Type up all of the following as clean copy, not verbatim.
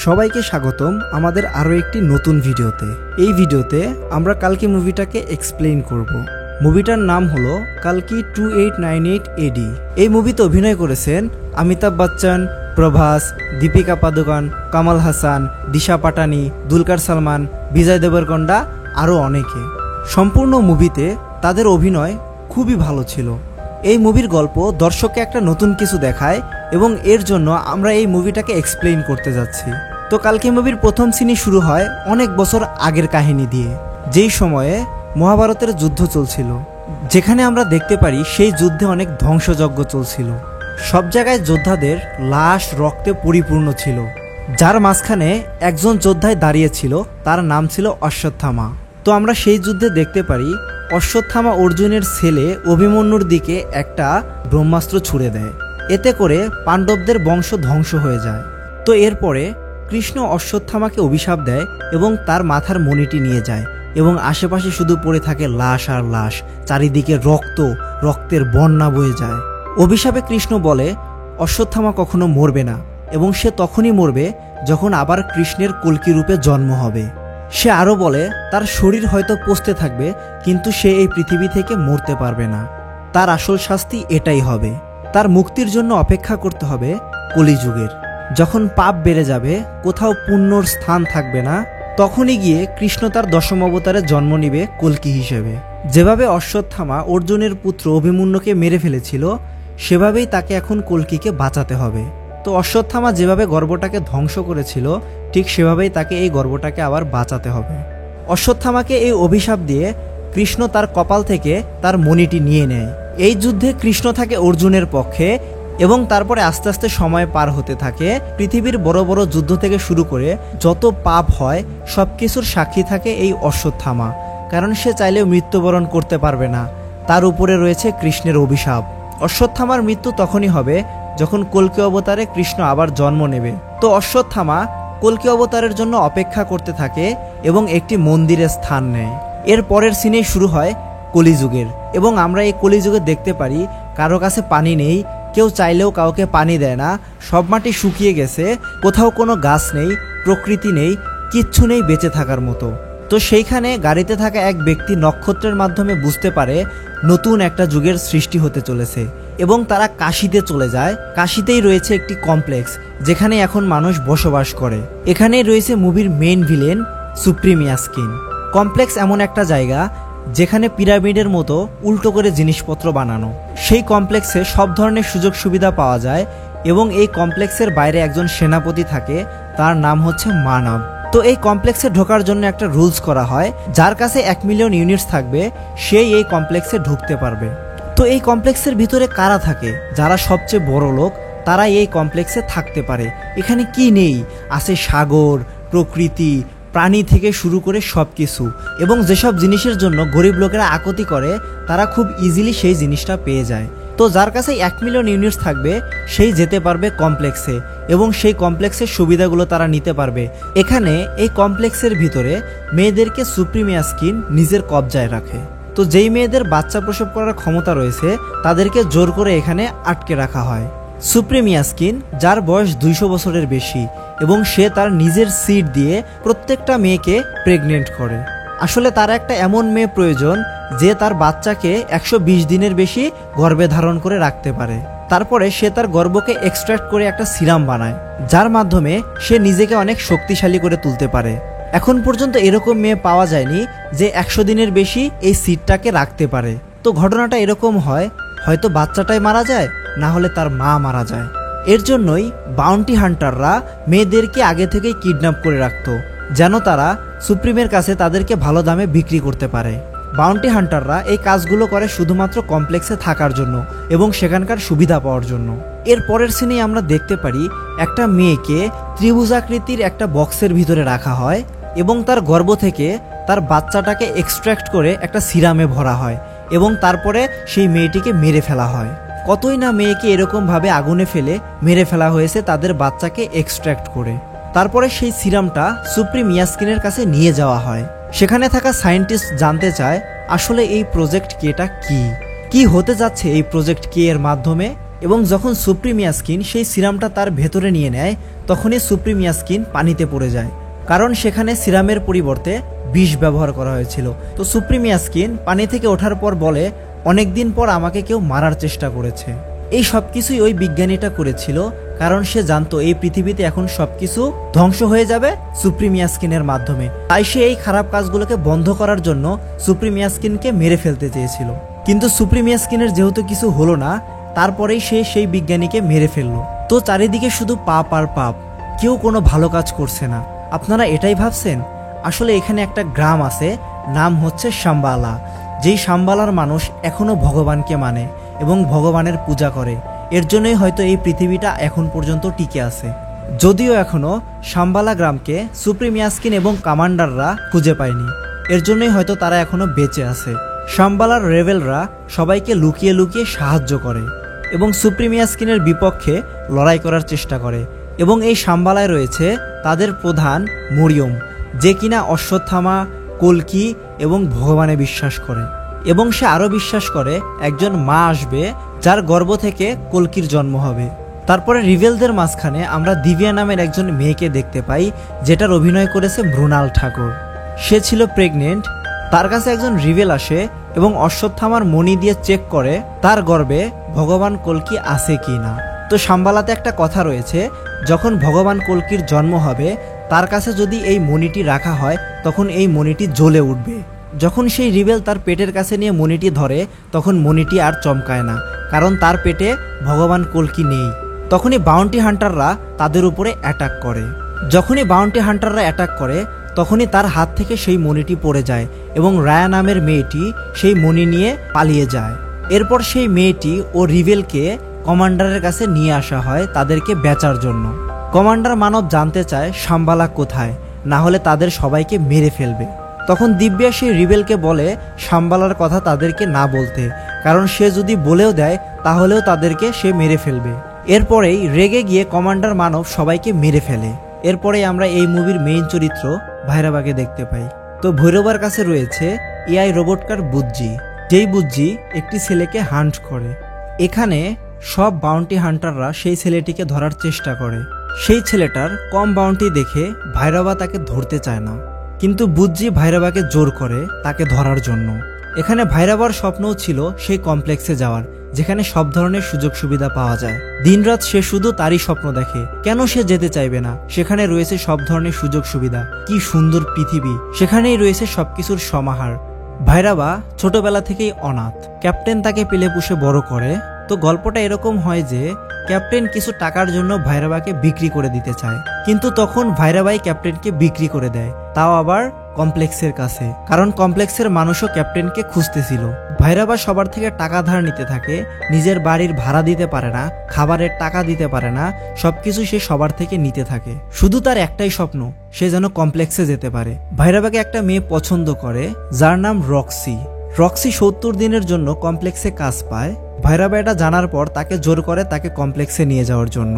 সবাইকে স্বাগতম আমাদের আরো একটি নতুন ভিডিওতে। এই ভিডিওতে আমরা কালকি মুভিটাকে এক্সপ্লেইন করব। মুভিটার নাম হলো কালকি 2898 এডি। এই মুভিতে অভিনয় করেছেন অমিতাভ বচ্চন, প্রভাস, দীপিকা পাদুকোন, কামাল হাসান, দিশা পাটানি, দুলকার সালমান, বিজয় দেবরকোন্ডা আরও অনেকে। সম্পূর্ণ মুভিতে তাদের অভিনয় খুবই ভালো ছিল। এই মুভির গল্প দর্শককে একটা নতুন কিছু দেখায় এবং এর জন্য আমরা এই মুভিটাকে এক্সপ্লেইন করতে যাচ্ছি। তো কালকি মুভির প্রথম সিনই শুরু হয় অনেক বছর আগের কাহিনী দিয়ে, যেই সময়ে মহাভারতের যুদ্ধ চলছিল, যেখানে আমরা দেখতে পারি সেই যুদ্ধে অনেক ধ্বংসযজ্ঞ চলছিল। সব জায়গায় যোদ্ধাদের লাশ রক্তে পরিপূর্ণ ছিল, যার মাঝখানে একজন যোদ্ধায় দাঁড়িয়েছিল, তার নাম ছিল অশ্বত্থামা। তো আমরা সেই যুদ্ধে দেখতে পারি অশ্বত্থামা অর্জুনের ছেলে অভিমন্যুর দিকে একটা ব্রহ্মাস্ত্র ছুড়ে দেয়, এতে করে পাণ্ডবদের বংশ ধ্বংস হয়ে যায়। তো এরপরে কৃষ্ণ অশ্বত্থামাকে অভিশাপ দেয় এবং তার মাথার মণিটি নিয়ে যায় এবং আশেপাশে শুধু পড়ে থাকে লাশ আর লাশ, চারিদিকে রক্তের বন্যা বয়ে যায়। অভিশাপে কৃষ্ণ বলে অশ্বত্থামা কখনো মরবে না এবং সে তখনই মরবে যখন আবার কৃষ্ণের কল্কি রূপে জন্ম হবে। সে আরও বলে তার শরীর হয়তো পচতে থাকবে, কিন্তু সে এই পৃথিবী থেকে মরতে পারবে না। তার আসল শাস্তি এটাই হবে, তার মুক্তির জন্য অপেক্ষা করতে হবে কলিযুগের। যখন পাপ বেড়ে যাবে, কোথাও পুণ্যর স্থান থাকবে না, তখনই গিয়ে কৃষ্ণ তার দশম অবতারে জন্ম নিবে কল্কি হিসেবে। যেভাবে অশ্বত্থামা অর্জুনের পুত্র অভিমন্যুকে মেরে ফেলেছিল, সেভাবেই তাকে এখন কল্কিকে বাঁচাতে হবে। তো অশ্বত্থামা যেভাবে গর্ভটাকে ধ্বংস করেছিল, ঠিক সেভাবেই তাকে এই গর্ভটাকে আবার বাঁচাতে হবে। অশ্বত্থামাকে এই অভিশাপ দিয়ে কৃষ্ণ তার কপাল থেকে তার মণিটি নিয়ে নেয়। এই যুদ্ধে কৃষ্ণ থাকে অর্জুনের পক্ষে এবং তারপরে আস্তে আস্তে সময় পার হতে থাকে। পৃথিবীর বড় বড় যুদ্ধ থেকে শুরু করে যত পাপ হয় সব কিছুর সাক্ষী থাকে এই অশ্বত্থামা, কারণ সে চাইলেও মৃত্যুবরণ করতে পারবে না, তার উপরে রয়েছে কৃষ্ণের অভিশাপ। অশ্বত্থামার মৃত্যু তখনই হবে যখন কল্কি অবতারে কৃষ্ণ আবার জন্ম নেবে। তো অশ্বত্থামা কল্কি অবতারের জন্য অপেক্ষা করতে থাকে এবং একটি মন্দিরে স্থান নেয়। এর পরের সিনেই শুরু হয় কলিযুগের এবং আমরা এই কলিযুগে দেখতে পারি কারো কাছে পানি নেই, কেউ চাইলেও কাউকে পানি দেয় না, সব মাটি শুকিয়ে গেছে, কোথাও কোনো গাছ নেই, প্রকৃতি নেই, কিচ্ছু নেই বেঁচে থাকার মতো। তো সেইখানে গাড়িতে থাকা এক ব্যক্তি নক্ষত্রের মাধ্যমে বুঝতে পারে নতুন একটা যুগের সৃষ্টি হতে চলেছে এবং তারা কাশীতে চলে যায়। কাশীতেই রয়েছে একটি কমপ্লেক্স, যেখানে এখন মানুষ বসবাস করে। এখানেই রয়েছে মুভির মেইন ভিলেন সুপ্রিমিয়াস্কিন। কমপ্লেক্স এমন একটা জায়গা যেখানে পিরামিডের মতো উল্টো করে জিনিসপত্র বানানো। সেই কমপ্লেক্সে সব ধরনের সুযোগ সুবিধা পাওয়া যায় এবং এই কমপ্লেক্সের বাইরে একজন সেনাপতি থাকে, তার নাম হচ্ছে মানব। তো এই কমপ্লেক্সে ঢোকার জন্য একটা রুলস করা হয়, যার কাছে 1 মিলিয়ন ইউনিটস থাকবে সেই এই কমপ্লেক্সে ঢুকতে পারবে। তো এই কমপ্লেক্সের ভিতরে কারা থাকে? যারা সবচেয়ে বড় লোক, তারাই এই কমপ্লেক্সে থাকতে পারে। এখানে কি নেই? আছে সাগর, প্রকৃতি, প্রাণী থেকে শুরু করে সব কিছু, এবং যেসব জিনিসের জন্য গরিব লোকেরা আকুতি করে, তারা খুব ইজিলি সেই জিনিসটা পেয়ে যায়। তো যার কাছে 1 মিলিয়ন ইউনিটস থাকবে সেই যেতে পারবে কমপ্লেক্সে এবং সেই কমপ্লেক্সের সুবিধাগুলো তারা নিতে পারবে। এখানে এই কমপ্লেক্সের ভিতরে মেয়েদেরকে সুপ্রিমিয়াস্কিন নিজের কবজায় রাখে। তো যেই মেয়েদের বাচ্চা প্রসব করার ক্ষমতা রয়েছে, তাদেরকে জোর করে এখানে আটকে রাখা হয়। সুপ্রিমিয়াস্কিন, যার বয়স 200 বছরের বেশি, এবং সে তার নিজের সিড দিয়ে প্রত্যেকটা মেয়েকে প্রেগনেন্ট করে। আসলে তার একটা এমন মেয়ে প্রয়োজন যে তার বাচ্চাকে 120 দিনের বেশি গর্ভে ধারণ করে রাখতে পারে। তারপরে সে তার গর্ভকে এক্সট্রাক্ট করে একটা সিরাম বানায়, যার মাধ্যমে সে নিজেকে অনেক শক্তিশালী করে তুলতে পারে। এখন পর্যন্ত এরকম মেয়ে পাওয়া যায়নি যে 100 দিনের বেশি এই সিডটাকে রাখতে পারে। তো ঘটনাটা এরকম হয়, হয়তো বাচ্চাটাই মারা যায়, না হলে তার মা মারা যায়। এর জন্যই বাউন্টি হান্টাররা মেয়েদেরকে আগে থেকেই কিডন্যাপ করে রাখতো, যেন তারা সুপ্রিমের কাছে তাদেরকে ভালো দামে বিক্রি করতে পারে। বাউন্টি হান্টাররা এই কাজগুলো করে শুধুমাত্র কমপ্লেক্সে থাকার জন্য এবং সেখানকার সুবিধা পাওয়ার জন্য। এর পরের সিনেই আমরা দেখতে পারি একটা মেয়েকে ত্রিভুজাকৃতির একটা বক্সের ভিতরে রাখা হয় এবং তার গর্ভ থেকে তার বাচ্চাটাকে এক্সট্রাক্ট করে একটা সিরামে ভরা হয় এবং তারপরে সেই মেয়েটিকে মেরে ফেলা হয়। কতই না মেয়েকে এরকমভাবে আগুনে ফেলে মেরে ফেলা হয়েছে তাদের বাচ্চাকে এক্সট্রাক্ট করে। তারপরে সেই সিরামটা সুপ্রিমিয়াস্কিনের কাছে নিয়ে যাওয়া হয়। সেখানে থাকা সায়েন্টিস্ট জানতে চায় আসলে এই প্রজেক্ট কেটা কি হতে যাচ্ছে এই প্রজেক্ট কে এর মাধ্যমে, এবং যখন সুপ্রিমিয়াস্কিন সেই সিরামটা তার ভেতরে নিয়ে নেয় তখনই সুপ্রিমিয়াস্কিন পানিতে পড়ে যায়, কারণ সেখানে সিরামের পরিবর্তে বিষ ব্যবহার করা হয়েছিল। তো সুপ্রিমিয়াস্কিন পানি থেকে ওঠার পর বলে, অনেকদিন পর আমাকে কেউ মারার চেষ্টা করেছে। এই সব কিছুই ওই বিজ্ঞানীটা করেছিল, কারণ সে জানতো এই পৃথিবীতে এখন সবকিছু ধ্বংস হয়ে যাবে সুপ্রিমিয়াস্কিনের মাধ্যমে। তাই সে এই খারাপ কাজগুলোকে বন্ধ করার জন্য সুপ্রিমিয়াস্কিনকে মেরে ফেলতে চেয়েছিল। কিন্তু সুপ্রিমিয়াস্কিনের যেহেতু কিছু হলো না, তারপরেই সে সেই বিজ্ঞানীকে মেরে ফেললো। তো চারিদিকে শুধু পাপ আর পাপ, কেউ কোনো ভালো কাজ করছে না। আপনারা এটাই ভাবছেন? আসলে এখানে একটা গ্রাম আছে, নাম হচ্ছে শাম্বালা। যেই শাম্বালার মানুষ এখনো ভগবানকে মানে এবং ভগবানের পূজা করে। এর জন্যই হয়তো এই পৃথিবীটা এখন পর্যন্ত টিকে আছে। যদিও এখনো শাম্বালা গ্রামকে সুপ্রিমিয়াস্কিন এবং কমান্ডাররা খুঁজে পায়নি, এর জন্যই হয়তো তারা এখনো বেঁচে আছে। শাম্বালার রেবেলরা সবাইকে লুকিয়ে লুকিয়ে সাহায্য করে এবং সুপ্রিমিয়াস্কিনের বিপক্ষে লড়াই করার চেষ্টা করে। এবং এই শাম্বালায় রয়েছে তাদের প্রধান মরিয়ম, যে কিনা অশ্বত্থামা, কল্কি এবং ভগবানে বিশ্বাস করে। এবং সে আরও বিশ্বাস করে একজন মা আসবে যার গর্ভ থেকে কল্কির জন্ম হবে। তারপরে রিভেলদের মাঝখানে আমরা দিব্যা নামের একজন মেয়েকে দেখতে পাই, যেটার অভিনয় করেছে মৃণাল ঠাকুর। সে ছিল প্রেগনেন্ট। তার কাছে একজন রিভেল আসে এবং অশ্বত্থামার মণি দিয়ে চেক করে তার গর্ভে ভগবান কল্কি আছে কি না। তো শাম্বালাতে একটা কথা রয়েছে, যখন ভগবান কল্কির জন্ম হবে তার কাছে যদি এই মণিটি রাখা হয় তখন এই মণিটি জ্বলে উঠবে। যখন সেই রিবেল তার পেটের কাছে নিয়ে মণিটি ধরে তখন মণিটি আর চমকায় না, কারণ তার পেটে ভগবান কল্কি নেই। তখনই বাউন্টি হান্টাররা তাদের উপরে অ্যাটাক করে। যখনই বাউন্টি হান্টাররা অ্যাটাক করে তখনই তার হাত থেকে সেই মণিটি পড়ে যায় এবং রায়া নামের মেয়েটি সেই মণি নিয়ে পালিয়ে যায়। এরপর সেই মেয়েটি ও রিবেলকে কমান্ডারের কাছে নিয়ে আসা হয় তাদেরকে বেচার জন্য। কমান্ডার মানব জানতে চায় শাম্বালা কোথায়, না হলে তাদের সবাইকে মেরে ফেলবে। তখন দিব্যা সেই রিবেলকে বলে শাম্বালার কথা তাদেরকে না বলতে, কারণ সে যদি বলেও দেয় তাহলেও তাদেরকে সে মেরে ফেলবে। এরপরেই রেগে গিয়ে কমান্ডার মানব সবাইকে মেরে ফেলে। এরপরেই আমরা এই মুভির মেইন চরিত্র ভৈরবাকে দেখতে পাই। তো ভৈরবার কাছে রয়েছে এআই রোবটকার বুজ্জি, যেই বুজ্জি একটি ছেলেকে হান্ট করে। এখানে সব বাউন্টি হান্টাররা সেই ছেলেটিকে ধরার চেষ্টা করে। সেই ছেলেটার কম বাউন্টি দেখে ভৈরবা তাকে ধরতে চায় না, কিন্তু বুজ্জি ভৈরবাকে জোর করে তাকে ধরার জন্য। এখানে ভৈরবার স্বপ্নও ছিল সেই কমপ্লেক্সে যাওয়ার, যেখানে সব ধরনের সুযোগ সুবিধা পাওয়া যায়। দিনরাত সে শুধু তারই স্বপ্ন দেখে। কেন সে যেতে চাইবে না? সেখানে রয়েছে সব ধরনের সুযোগ সুবিধা, কি সুন্দর পৃথিবী, সেখানেই রয়েছে সবকিছুর সমাহার। ভৈরবা ছোটবেলা থেকেই অনাথ। ক্যাপ্টেন তাকে পেলে পুষে বড় করে। তো গল্পটা এরকম হয় যে ক্যাপ্টেন কিছু টাকার জন্য ভৈরবাকে বিক্রি করে দিতে চায়, কিন্তু তখন ভৈরবাই ক্যাপ্টেনকে বিক্রি করে দেয়, তাও আবার কমপ্লেক্সের কাছে, কারণ কমপ্লেক্সের মানুষও ক্যাপ্টেনকে খুঁজতেছিল। ভৈরবা সবার থেকে টাকা ধার নিতে থাকে, নিজের বাড়ির ভাড়া দিতে পারে না, খাবারের টাকা দিতে পারে না, সবকিছু সে সবার থেকে নিতে থাকে। শুধু তার একটাই স্বপ্ন, সে যেন কমপ্লেক্সে যেতে পারে। ভৈরবাকে একটা মেয়ে পছন্দ করে যার নাম রক্সি। রক্সি 70 দিনের জন্য কমপ্লেক্সে কাজ পায়। ভৈরবা এটা জানার পর তাকে জোর করে তাকে কমপ্লেক্সে নিয়ে যাওয়ার জন্য,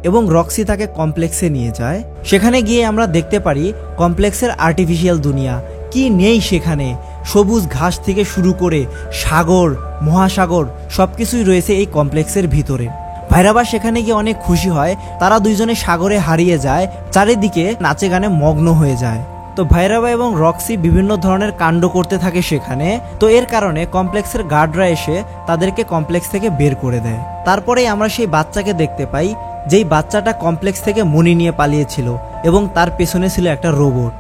এবং রক্সি তাকে কমপ্লেক্সে নিয়ে যায়। সেখানে গিয়ে আমরা দেখতে পারি কমপ্লেক্সের আর্টিফিশিয়াল দুনিয়া কি নেই। সেখানে সবুজ ঘাস থেকে শুরু করে সাগর, মহাসাগর সবকিছুই রয়েছে এই কমপ্লেক্সের ভিতরে। ভৈরবা সেখানে গিয়ে অনেক খুশি হয়। তারা দুইজনে সাগরে হারিয়ে যায়, চারিদিকে নাচে গানে মগ্ন হয়ে যায়। তো ভৈরবা এবং রক্সি বিভিন্ন ধরনের কাণ্ড করতে থাকে সেখানে। তো এর কারণে কমপ্লেক্সের গার্ডরা এসে তাদেরকে কমপ্লেক্স থেকে বের করে দেয়। তারপরেই আমরা সেই বাচ্চাকে দেখতে পাই, যেই বাচ্চাটা কমপ্লেক্স থেকে মণি নিয়ে পালিয়েছিল এবং তার পেছনে ছিল একটা রোবট।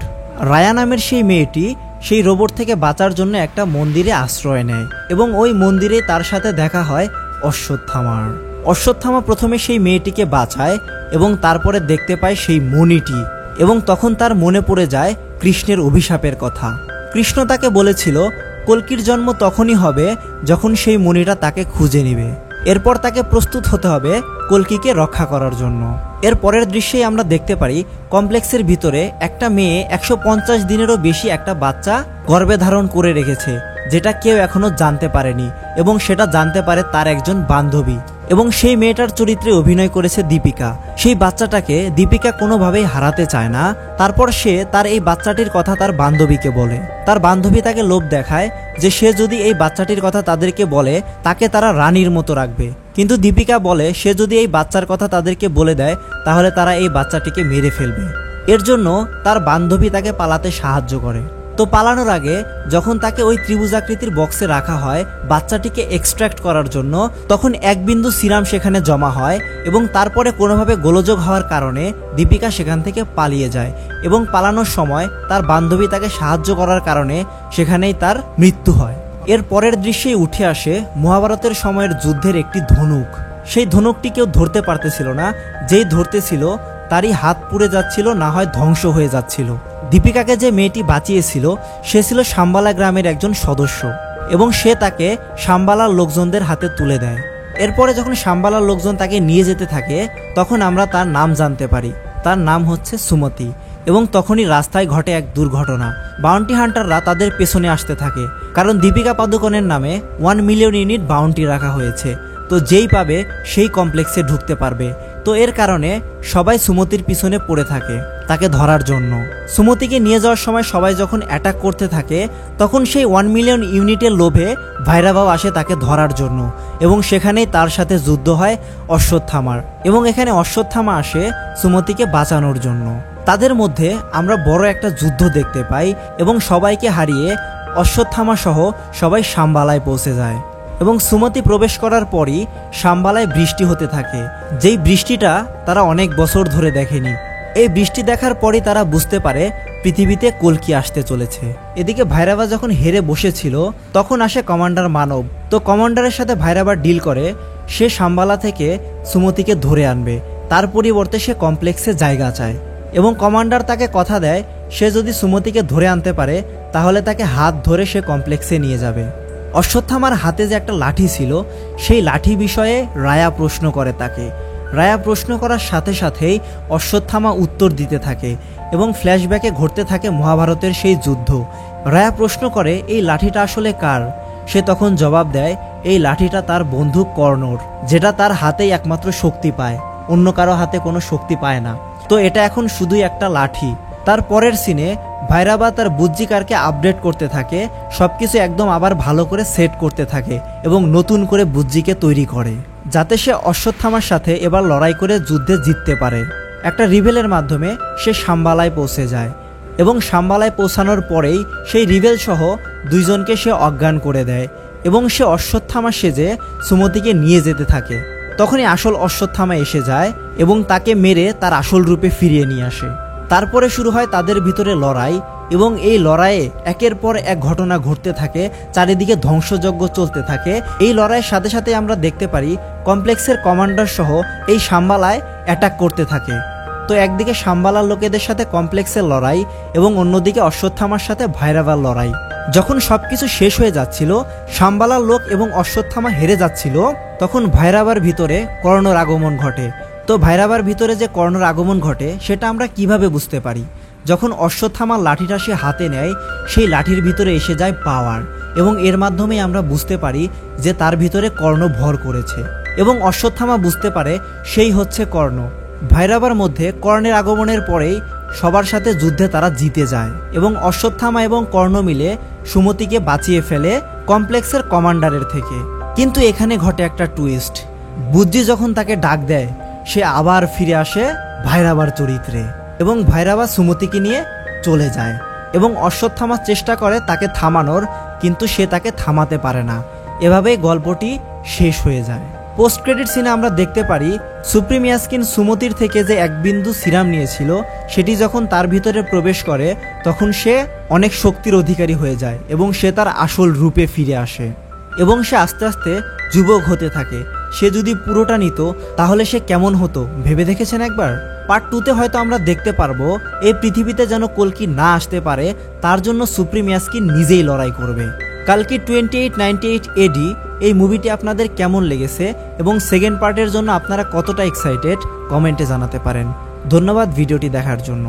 রায়া নামের সেই মেয়েটি সেই রোবট থেকে বাঁচার জন্য একটা মন্দিরে আশ্রয় নেয় এবং ওই মন্দিরে তার সাথে দেখা হয় অশ্বত্থামার। অশ্বত্থামা প্রথমে সেই মেয়েটিকে বাঁচায় এবং তারপরে দেখতে পায় সেই মণিটি, এবং তখন তার মনে পড়ে যায় কৃষ্ণের অভিশাপের কথা। কৃষ্ণ তাকে বলেছিল কল্কির জন্ম তখনই হবে যখন সেই মণিটা তাকে খুঁজে নেবে। এরপর তাকে প্রস্তুত হতে হবে কল্কিকে রক্ষা করার জন্য। এর পরের দৃশ্যেই আমরা দেখতে পারি কমপ্লেক্সের ভিতরে একটা মেয়ে 150 দিনেরও বেশি একটা বাচ্চা গর্ভে ধারণ করে রেখেছে, যেটা কেউ এখনো জানতে পারেনি, এবং সেটা জানতে পারে তার একজন বান্ধবী। এবং সেই মেয়েটার চরিত্রে অভিনয় করেছে দীপিকা। সেই বাচ্চাটাকে দীপিকা কোনোভাবেই হারাতে চায় না। তারপর সে তার এই বাচ্চাটির কথা তার বান্ধবীকে বলে। তার বান্ধবী তাকে লোভ দেখায় যে সে যদি এই বাচ্চাটির কথা তাদেরকে বলে তাকে তারা রানীর মতো রাখবে, কিন্তু দীপিকা বলে সে যদি এই বাচ্চার কথা তাদেরকে বলে দেয় তাহলে তারা এই বাচ্চাটিকে মেরে ফেলবে। এর জন্য তার বান্ধবী তাকে পালাতে সাহায্য করে। তো পালানোর আগে যখন তাকে ওই ত্রিভুজাকৃতির বক্সে রাখা হয় বাচ্চাটিকে এক্সট্র্যাক্ট করার জন্য, তখন এক বিন্দু সিরাম সেখানে জমা হয় এবং তারপরে কোনোভাবে গোলযোগ হওয়ার কারণে দীপিকা সেখান থেকে পালিয়ে যায় এবং পালানোর সময় তার বান্ধবী তাকে সাহায্য করার কারণে সেখানেই তার মৃত্যু হয়। এর পরের দৃশ্যেই উঠে আসে মহাভারতের সময়ের যুদ্ধের একটি ধনুক। সেই ধনুকটি কেউ ধরতে পারতেছিল না, যেই ধরতেছিল তারই হাত পুড়ে যাচ্ছিল, না হয় ধ্বংস হয়ে যাচ্ছিল। দীপিকাকে যে মেয়েটি বাঁচিয়েছিল সে ছিল সাম্বালা গ্রামের একজন সদস্য এবং সে তাকে সাম্বালার লোকজনদের হাতে তুলে দেয়। এরপরে যখন সাম্বালার লোকজন তাকে নিয়ে যেতে থাকে তখন আমরা তার নাম জানতে পারি। তার নাম হচ্ছে সুমতি। এবং তখনই রাস্তায় ঘটে এক দুর্ঘটনা। বাউন্টি হান্টাররা তাদের পেছনে আসতে থাকে, কারণ দীপিকা পাদুকোনের নামে 1 মিলিয়ন ইউনিট বাউন্টি রাখা হয়েছে। তো যেই পাবে সেই কমপ্লেক্সে ঢুকতে পারবে। তো এর কারণে সবাই সুমতির পিছনে পড়ে থাকে তাকে ধরার জন্য। সুমতিকে নিয়ে যাওয়ার সময় সবাই যখন অ্যাটাক করতে থাকে তখন সেই 1 মিলিয়ন ইউনিটের লোভে ভাইরাবাও আসে তাকে ধরার জন্য এবং সেখানেই তার সাথে যুদ্ধ হয় অশ্বত্থামার। এবং এখানে অশ্বত্থামা আসে সুমতিকে বাঁচানোর জন্য। তাদের মধ্যে আমরা বড় একটা যুদ্ধ দেখতে পাই এবং সবাইকে হারিয়ে অশ্বত্থামা সহ সবাই সাম্বালায় পৌঁছে যায়। এবং সুমতি প্রবেশ করার পরই সাম্বালায় বৃষ্টি হতে থাকে, যেই বৃষ্টিটা তারা অনেক বছর ধরে দেখেনি। এই বৃষ্টি দেখার পরই তারা বুঝতে পারে পৃথিবীতে কল্কি আসতে চলেছে। এদিকে ভাইরাবা যখন হেরে বসেছিল তখন আসে কমান্ডার মানব। তো কমান্ডারের সাথে ভাইরাবা ডিল করে সে সাম্বালা থেকে সুমতিকে ধরে আনবে, তার পরিবর্তে সে কমপ্লেক্সে জায়গা চায় এবং কমান্ডার তাকে কথা দেয় সে যদি সুমতিকে ধরে আনতে পারে তাহলে তাকে হাত ধরে সে কমপ্লেক্সে নিয়ে যাবে। অশ্বত্থামার হাতে যে একটা লাঠি ছিল সেই লাঠি বিষয়ে রায়া প্রশ্ন করে তাকে। রায়া প্রশ্ন করার সাথে সাথেই অশ্বত্থামা উত্তর দিতে থাকে এবং ফ্ল্যাশব্যাকে ঘটতে থাকে মহাভারতের সেই যুদ্ধ। রায়া প্রশ্ন করে এই লাঠিটা আসলে কার? সে তখন জবাব দেয় এই লাঠিটা তার বন্ধু কর্ণর, যেটা তার হাতেই একমাত্র শক্তি পায়, অন্য কারো হাতে কোনো শক্তি পায় না। তো এটা এখন শুধুই একটা লাঠি। তার পরের সিনে ভাইরাবা তার বুজ্জিকারকে আপডেট করতে থাকে, সবকিছু একদম আবার ভালো করে সেট করতে থাকে এবং নতুন করে বুজ্জিকে তৈরি করে যাতে সে অশ্বত্থামার সাথে এবার লড়াই করে যুদ্ধে জিততে পারে। একটা রিভেলের মাধ্যমে সে সাম্বালায় পৌঁছে যায় এবং সাম্বালায় পৌঁছানোর পরেই সেই রিভেল সহ দুইজনকে সে অজ্ঞান করে দেয় এবং সে অশ্বত্থামা সেজে সুমতিকে নিয়ে যেতে থাকে। তখনই আসল অশ্বত্থামা এসে যায় এবং তাকে মেরে তার আসল রূপে ফিরিয়ে নিয়ে আসে। তারপরে শুরু হয় তাদের ভিতরে লড়াই এবং এই লড়াইয়ে একের পর এক ঘটনা ঘটতে থাকে, চারিদিকে ধ্বংসযজ্ঞ চলতে থাকে। এই লড়াইয়ের সাথে সাথে আমরা দেখতে পারি কমপ্লেক্সের কমান্ডার সহ এই সাম্বালায় অ্যাটাক করতে থাকে। তো একদিকে সাম্বালার লোকেদের সাথে কমপ্লেক্সের লড়াই এবং অন্যদিকে অশ্বত্থামার সাথে ভাইরাবার লড়াই। যখন সবকিছু শেষ হয়ে যাচ্ছিল, সাম্বালার লোক এবং অশ্বত্থামা হেরে যাচ্ছিল, তখন ভাইরাবার ভিতরে কর্ণর আগমন ঘটে। তো ভাইরাবার ভিতরে যে কর্ণর আগমন ঘটে সেটা আমরা কিভাবে বুঝতে পারি? যখন অশ্বত্থামার লাঠিটা সে হাতে নেয় সেই লাঠির ভিতরে এসে যায় পাওয়ার এবং এর মাধ্যমে আমরা বুঝতে পারি যে তার ভিতরে কর্ণ ভর করেছে এবং অশ্বত্থামা বুঝতে পারে সেই হচ্ছে কর্ণ। ভাইরাবার মধ্যে কর্ণের আগমনের পরেই সবার সাথে যুদ্ধে তারা জিতে যায় এবং অশ্বত্থামা এবং কর্ণ মিলে সুমতিকে বাঁচিয়ে ফেলে কমপ্লেক্সের কমান্ডারের থেকে। কিন্তু এখানে ঘটে একটা টুইস্ট। বুজ্জি যখন তাকে ডাক দেয় সে আবার ফিরে আসে ভাইরাবার চরিত্রে এবং ভাইরাবা সুমতিকে নিয়ে চলে যায় এবং অশ্বত্থামার চেষ্টা করে তাকে থামানোর, কিন্তু সে তাকে থামাতে পারে না। এভাবেই গল্পটি শেষ হয়ে যায়। পোস্ট ক্রেডিট সিনে আমরা দেখতে পারি সুপ্রিম ইয়াস্কিন সুমতির থেকে যে এক বিন্দু সিরাম নিয়েছিল সেটি যখন তার ভিতরে প্রবেশ করে তখন সে অনেক শক্তির অধিকারী হয়ে যায় এবং সে তার আসল রূপে ফিরে আসে এবং সে আস্তে আস্তে যুবক হতে থাকে। সে যদি পুরোটা নিত তাহলে সে কেমন হতো ভেবে দেখেছেন একবার? পার্ট 2তে হয়তো আমরা দেখতে পারবো এই পৃথিবীতে যেন কল্কি না আসতে পারে তার জন্য সুপ্রিম ইয়াস্কিন নিজেই লড়াই করবে। কালকি 2898 AD এই মুভিটি আপনাদের কেমন লেগেছে এবং সেকেন্ড পার্টের জন্য আপনারা কতটা এক্সাইটেড কমেন্টে জানাতে পারেন। ধন্যবাদ ভিডিওটি দেখার জন্য।